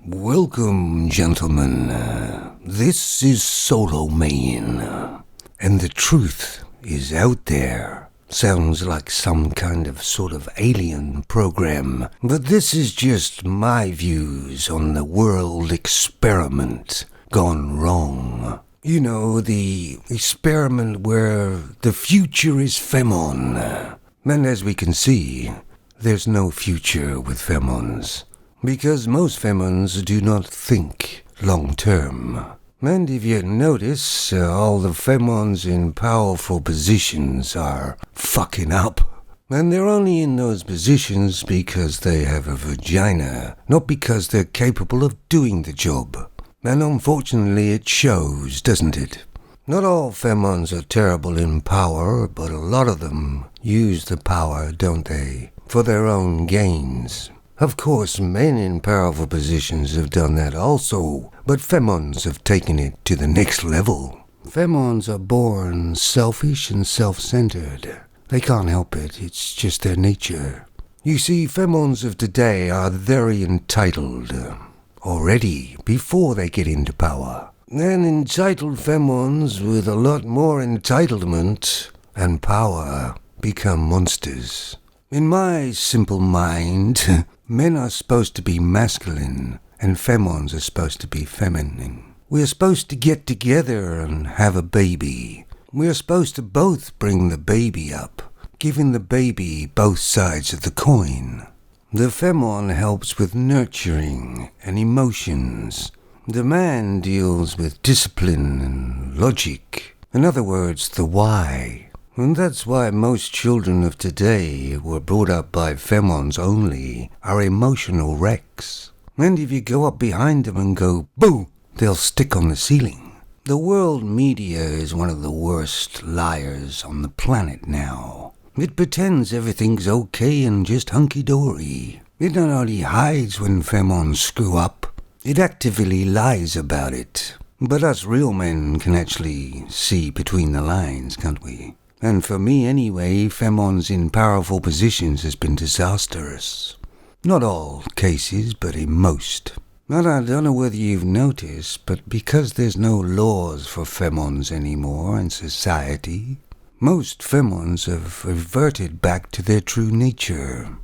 Welcome, gentlemen. This is Solo Man, and the truth is out there. Sounds like some kind of sort of alien program, but this is just my views on the world experiment gone wrong. You know, the experiment where the future is Phemon. And as we can see, there's no future with Phemons, because most Femons do not think long-term. And if you notice, all the Femons in powerful positions are fucking up. And they're only in those positions because they have a vagina, not because they're capable of doing the job. And unfortunately it shows, doesn't it? Not all Femons are terrible in power, but a lot of them use the power, don't they, for their own gains. Of course, men in powerful positions have done that also, but Femons have taken it to the next level. Femons are born selfish and self-centered. They can't help it, it's just their nature. You see, Femons of today are very entitled, already, before they get into power. And entitled Femons with a lot more entitlement and power become monsters. In my simple mind, men are supposed to be masculine, and Femons are supposed to be feminine. We're supposed to get together and have a baby. We're supposed to both bring the baby up, giving the baby both sides of the coin. The Femon helps with nurturing and emotions. The man deals with discipline and logic. In other words, the why. And that's why most children of today who were brought up by Femons only are emotional wrecks. And if you go up behind them and go, boo, they'll stick on the ceiling. The world media is one of the worst liars on the planet now. It pretends everything's okay and just hunky-dory. It not only hides when Femons screw up, it actively lies about it. But us real men can actually see between the lines, can't we? And for me anyway, Femons in powerful positions has been disastrous. Not all cases, but in most. And I don't know whether you've noticed, but because there's no laws for Femons anymore in society, most Femons have reverted back to their true nature.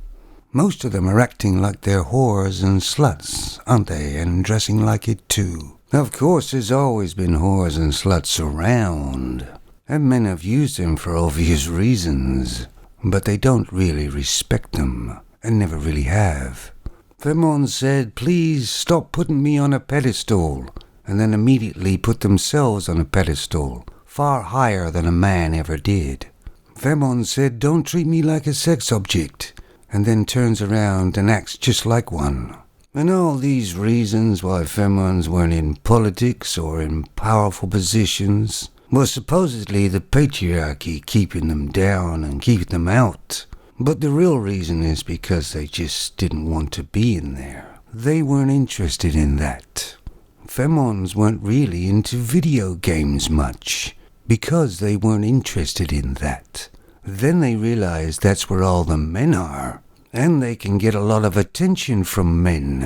Most of them are acting like they're whores and sluts, aren't they, and dressing like it too. Of course, there's always been whores and sluts around, and men have used them for obvious reasons, but they don't really respect them, and never really have. Phemons said, please stop putting me on a pedestal, and then immediately put themselves on a pedestal, far higher than a man ever did. Phemons said, don't treat me like a sex object, and then turns around and acts just like one. And all these reasons why Phemons weren't in politics or in powerful positions was supposedly the patriarchy keeping them down and keeping them out. But the real reason is because they just didn't want to be in there. They weren't interested in that. Phemons weren't really into video games much, because they weren't interested in that. Then they realized that's where all the men are, and they can get a lot of attention from men.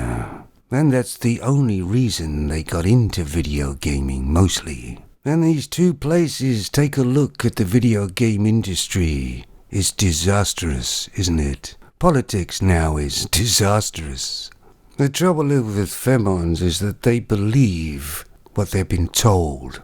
And that's the only reason they got into video gaming mostly. And these two places, take a look at the video game industry. It's disastrous, isn't it? Politics now is disastrous. The trouble with Femons is that they believe what they've been told.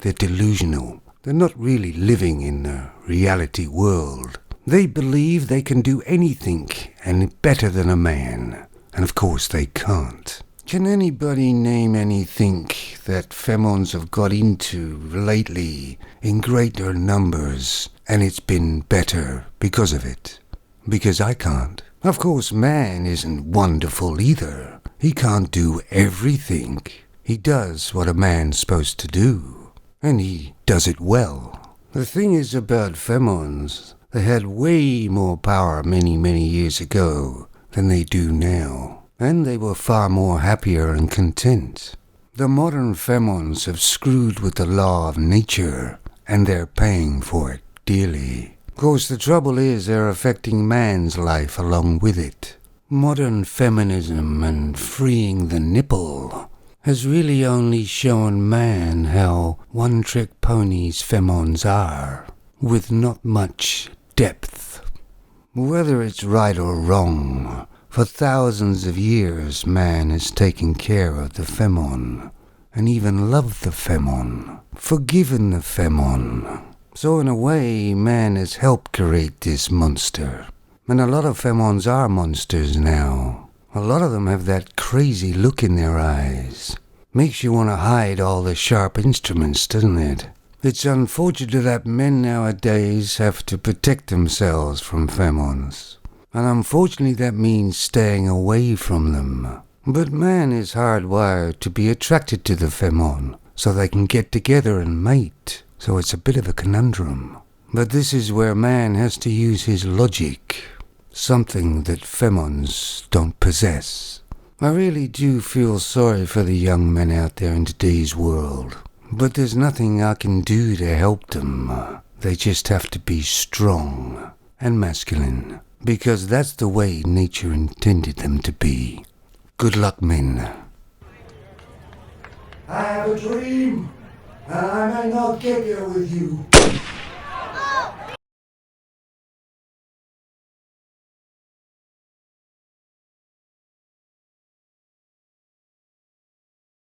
They're delusional. They're not really living in the reality world. They believe they can do anything and better than a man. And of course they can't. Can anybody name anything that Femons have got into lately in greater numbers and it's been better because of it? Because I can't. Of course, man isn't wonderful either. He can't do everything. He does what a man's supposed to do. And he does it well. The thing is about Femons, they had way more power many, many years ago than they do now. And they were far more happier and content. The modern Femons have screwed with the law of nature, and they're paying for it dearly. Of course, the trouble is they're affecting man's life along with it. Modern feminism and freeing the nipple has really only shown man how one-trick ponies femons are, with not much depth. Whether it's right or wrong, for thousands of years man has taken care of the femon, and even loved the femon, forgiven the femon. So in a way, man has helped create this monster. And a lot of femons are monsters now. A lot of them have that crazy look in their eyes. Makes you want to hide all the sharp instruments, doesn't it? It's unfortunate that men nowadays have to protect themselves from femons. And unfortunately that means staying away from them. But man is hardwired to be attracted to the femon, so they can get together and mate. So it's a bit of a conundrum. But this is where man has to use his logic. Something that femons don't possess. I really do feel sorry for the young men out there in today's world. But there's nothing I can do to help them. They just have to be strong and masculine, because that's the way nature intended them to be. Good luck, men. I have a dream, and I may not get here with you.